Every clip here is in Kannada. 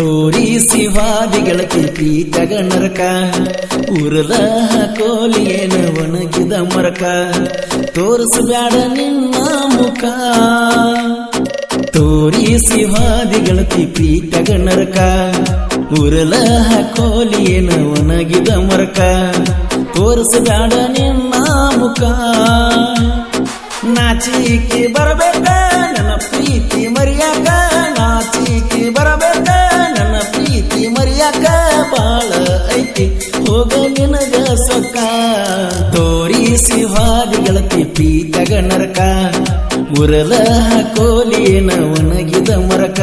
ತೋರಿಸಿ ವಾದಿ ಗೆಳತಿ ಪ್ರೀತಗ ನರಕ ಉರಲ ಕೋಲಿಯೇನ ಒಣಗಿದ ಮರಕ ತೋರಿಸಬ್ಯಾಡ ನಿನ್ನ ಮುಖ ತೋರಿಸಿ ವಾದಿ ಗೆಳತಿ ಪ್ರೀತಗ ನರಕ ಉರಲ ಕೋಲಿಯೇನ ಒಣಗಿದ ಮರಕ ತೋರಿಸಬ್ಯಾಡ ನಿನ್ನ ಮುಖ ನಾಚಿಕೆ ಬರಬೇಕ ನನ್ನ ಪ್ರೀತಿ ಮರಿಯಾಕ ನಾಚಿಕೆ ಬರಬೇಕ ನನ್ನ ಪ್ರೀತಿ ಮರಿಯಾಕ ಬಾಳ ಐತಿ ಹೋಗ ನಿನಗ ಸೊಕ್ಕ ತೋರಿಸಿ ಹಾದಿ ಗೆಳತಿ ಪ್ರೀತಗ ನರಕ ಉರಲ ಕೋಲಿನ ಒಣಗಿದ ಮರಕ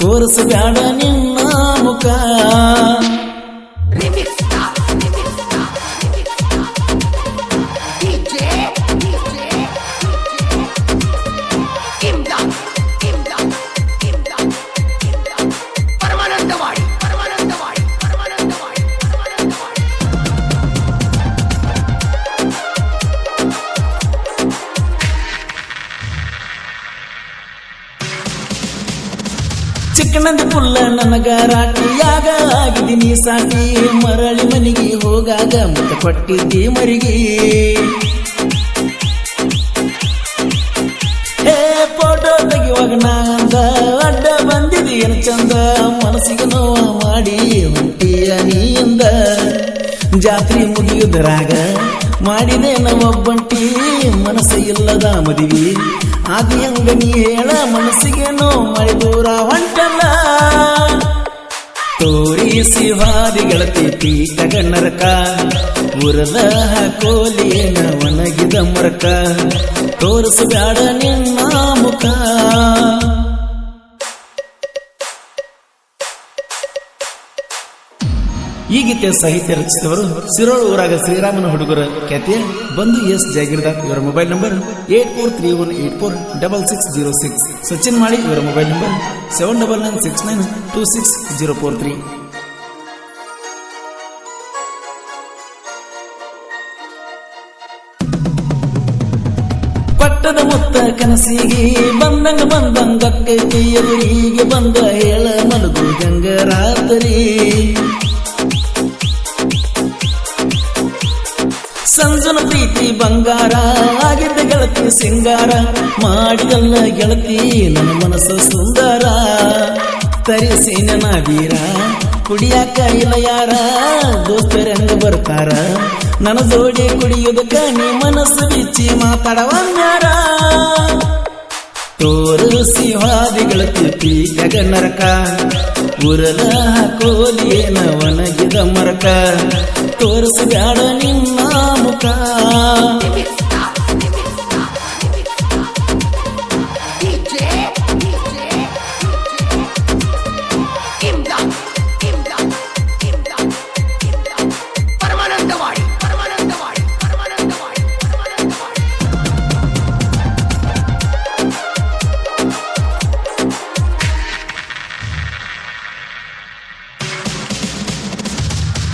ತೋರಿಸಬ್ಯಾಡ ನಿನ್ನ ಮುಖ ಚಿಕ್ಕನಂದ ಪುಲ್ಲ ನನಗ ರಾಟಿಯಾಗ ಆಗಿದ್ದೀನಿ ಸಾಟಿ ಮರಳಿ ಮನಿಗೆ ಹೋಗಾಗ ಮುತ್ತ ಕೊಟ್ಟಿದ್ದಿ ಮರಿಗೆ ಫೋಟೋ ತೆಗಿವಾಗ ನಾಂದ ಅಡ್ಡ ಬಂದಿದೀನ ಚಂದ ಮನಸ್ಸಿಗೆ ನೋವ ಮಾಡಿ ಹೊಂಟಿಯ ನೀಂದ ಜಾತ್ರೆ ಮುಗಿಯುದರಾಗ ಮಾಡಿದೆ ಒಬ್ಬಂಟಿ ಮನಸ್ಸು ಇಲ್ಲದ ಮದುವೆ ಆದಿ ಹಂಗ ನೀ ಹೇಳ ಮನಸ್ಸಿಗೆ ನೋ ಮಳೆ ದೂರ ಹೊಂಟಲ್ಲ ತೋರಿಸಿ ಹಾದಿ ಗೆಳತಿ ಪ್ರೀತಗ ನರಕ ಉರದ ಕೋಲಿನ ಒಣಗಿದ ಮರಕ ತೋರಿಸಬ್ಯಾಡ ನಿನ್ನ ಮುಖ ಈ ಗೀತೆ ಸಾಹಿತ್ಯ ರಚಿಸಿದವರು ಸಿರೋಳ ಊರಾಗ ಶ್ರೀರಾಮನ ಹುಡುಗರ ಖ್ಯಾತಿಯ ಬಂಧು ಎಸ್ ಜಾಗೀರ್ದಾರ್. ಇವರ ಮೊಬೈಲ್ ನಂಬರ್ 8431846606. ಸಚಿನ್ ಮಾಳಿ ಇವರ ಮೊಬೈಲ್ ನಂಬರ್ 7996926043. ಪಟ್ಟದ ಮುತ್ತ ಕನಸಿಗೆ ಬಂದಂಗಕ್ಕೈತಿ ಎದುರಿಗೆ ಬಂದ ಹೇಳ ಮಲಗು ಗಂಗರಾತ್ರಿ ಸಂಜನ ಪ್ರೀತಿ ಬಂಗಾರ ಆಗಿದ್ದ ಗೆಳತಿ ಸಿಂಗಾರ ಮಾಡಿದಲ್ಲ ಗೆಳತಿ ನನ್ನ ಮನಸ್ಸು ಸುಂದರ ತರಿಸಿ ನನ್ನ ವೀರ ಕುಡಿಯಾಕ ಇಲ್ಲ ಯಾರ ದೋಸ್ತರಂಗ ಬರ್ತಾರ ನನ್ನ ಜೋಡಿ ಕುಡಿಯುವುದಕ್ಕ ನೀ ಮನಸ್ಸು ಬಿಚ್ಚಿ ಮಾತಾಡವಂಗಾರ ತೋರಿಸಿ ಹಾದಿ ಗೆಳತಿ ಪ್ರೀತಗ ನರಕ ಉರಲ ಕೋಲಿನ ಒಣಗಿದ ಮರಕ ತೋರಿಸಬ್ಯಾಡ ನಿನ್ನ ಮುಖ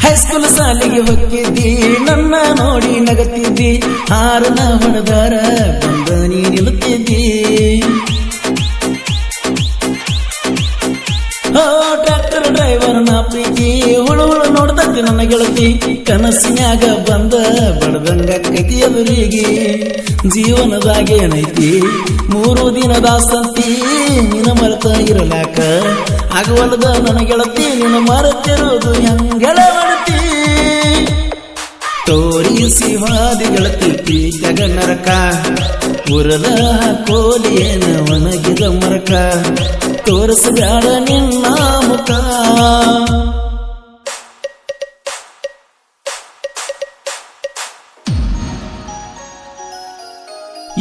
ಹೈಸ್ಕೂಲ್ ಸಾಲಿಗೆ ಹೊಕ್ಕಿದ್ದಿ ನನ್ನ ನೋಡಿ ನಗತ್ತಿದ್ದಿ ಹಾರನ ಹೊಡೆದಾರ ಬಂದ ನೀ ನಿಲ್ಲುತ್ತಿದ್ದಿ ಟ್ರ್ಯಾಕ್ಟರ್ ಡ್ರೈವರ್ ನ ಪ್ರೀತಿ ಹುಳು ನೋಡ್ತೈತಿ ನನ್ನ ಗೆಳತಿ ಕನಸಿನ್ಯಾಗ ಬಂದ ಬಡದಂಗ ಕೈತಿ ಎದುರಿಗೆ ಜೀವನದಾಗೇನೈತಿ 3 ದಿನದ ಸಂತಿ ನಿನ್ನ ಮರೆತ ಇರಲಾಕ ಆಗವಲ್ಲದ ನನ್ನ ಗೆಳತಿ ನಿನ್ನ ಮರೆತಿರೋದು ಹೆಂಗಳ ಮಾಡತಿ ತೋರಿಸಿ ಹಾದಿ ಗೆಳತಿ ಪ್ರೀತಗ ನರಕ ಉರಲ ಕೋಲಿಯನ ಒಣಗಿದ ಮರಕ ತೋರಿಸಬ್ಯಾಡ ನಿನ್ನ ಮುಖ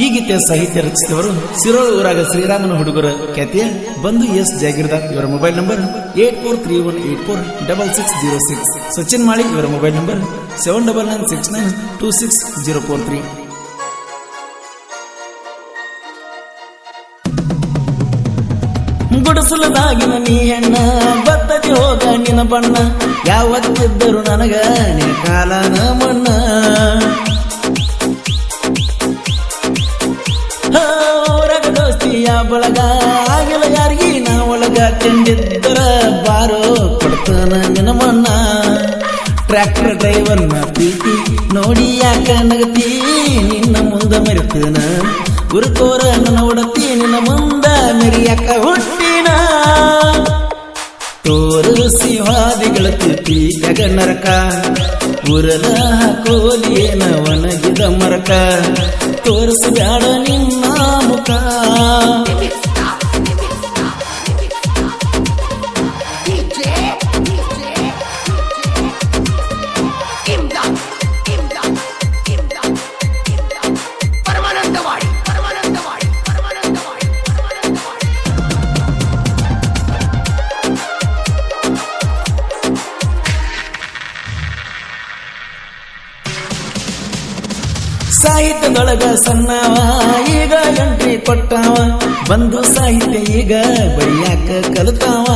ಈ ಗೀತೆ ಸಾಹಿತ್ಯ ರಚಿಸಿದವರು ಸಿರೋಳ ಊರಾಗ ಶ್ರೀರಾಮನ ಹುಡುಗರ ಖ್ಯಾತಿಯ ಬಂಧು ಎಸ್ ಜಾಗೀರ್ದಾರ್. ಇವರ ಮೊಬೈಲ್ ನಂಬರ್ 8431846606. ಸಚಿನ್ ಮಾಳಿ ಇವರ ಮೊಬೈಲ್ ನಂಬರ್ 7996926043. ಗುಡಿಸಲದಾಗಿನ ನೀ ಹೆಣ್ಣ ಬತ್ತದಿ ಹೋಗ ನಿನ್ನ ಬಣ್ಣ ಯಾವತ್ತಿದ್ದರು ನನಗ ನಿನ್ನ ಕಾಲನ ಮಣ್ಣ ಬಳಗ ಆಗಿಲ್ಲ ಯಾರಿಗಿ ನಾ ಒಳಗ ಕಂಡಿದ್ದರ ಬಾರೋ ಕೊಡ್ತಾನ ನಿನ್ನ ಮಣ್ಣ ಟ್ರ್ಯಾಕ್ಟರ್ ಡ್ರೈವರ್ನ ಪ್ರೀತಿ ನೋಡಿ ಯಾಕ ನಗತಿ ನಿನ್ನ ಮುಂದ ಮೆರೆತನ ಗುರುಕೋರ ನನ್ನ ಒಡತಿ ನಿನ್ನ ಮುಂದ ಮೆರಿಯಾಕ ಹುಟ್ಟಿನ ತೋರಿಸಿ ವಾದಿಗಳ ತುಟಿ ಜಗ ನರಕ ಉರದ ಕೋಲಿಯನ ಒಣಗಿದ ಮರಕ ತೋರಿಸಬ್ಯಾಡ ನಿನ್ನ ಮುಖ ಸಾಹಿತ್ಯದೊಳಗ ಸಣ್ಣವ ಈಗ ಎಂಟ್ರಿ ಕೊಟ್ಟವ ಬಂದು ಸಾಹಿತ್ಯ ಈಗ ಬರಿಯಾಕ ಕಲಿತಾವ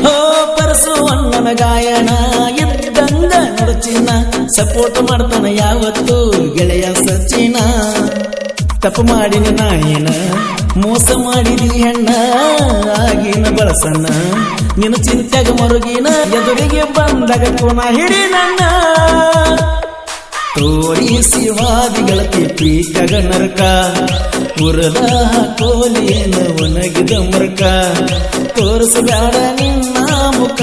ಹೋ ಪರಸು ಅಣ್ಣನ ಗಾಯನ ಇದ್ದಂಗ ನಡಚಿನ ಸಪೋರ್ಟ್ ಮಾಡ್ತಾನ ಯಾವತ್ತು ಗೆಳೆಯ ಸಚಿನ ತಪ್ಪು ಮಾಡಿನ ನಾಯಿನ ಮೋಸ ಮಾಡಿದಿ ಹೆಣ್ಣ ಆಗಿನ ಬಳಸಣ್ಣ ನಿನ್ನ ಚಿಂತೆಗ ಮರುಗಿನ ಎದುರಿಗೆ ಬಂದಾಗ ಕೋನ ಹಿಡಿ ನನ್ನ ತೋರಿಸಿ ವಾದಿಗಳ ತಿಪ್ಪಿ ಜಗ ನರಕ ಉರದ ಕೋಲಿಯನ ಒಣಗಿದ ಮರಕ ತೋರಿಸಬ್ಯಾಡ ನಿನ್ನ ಮುಖ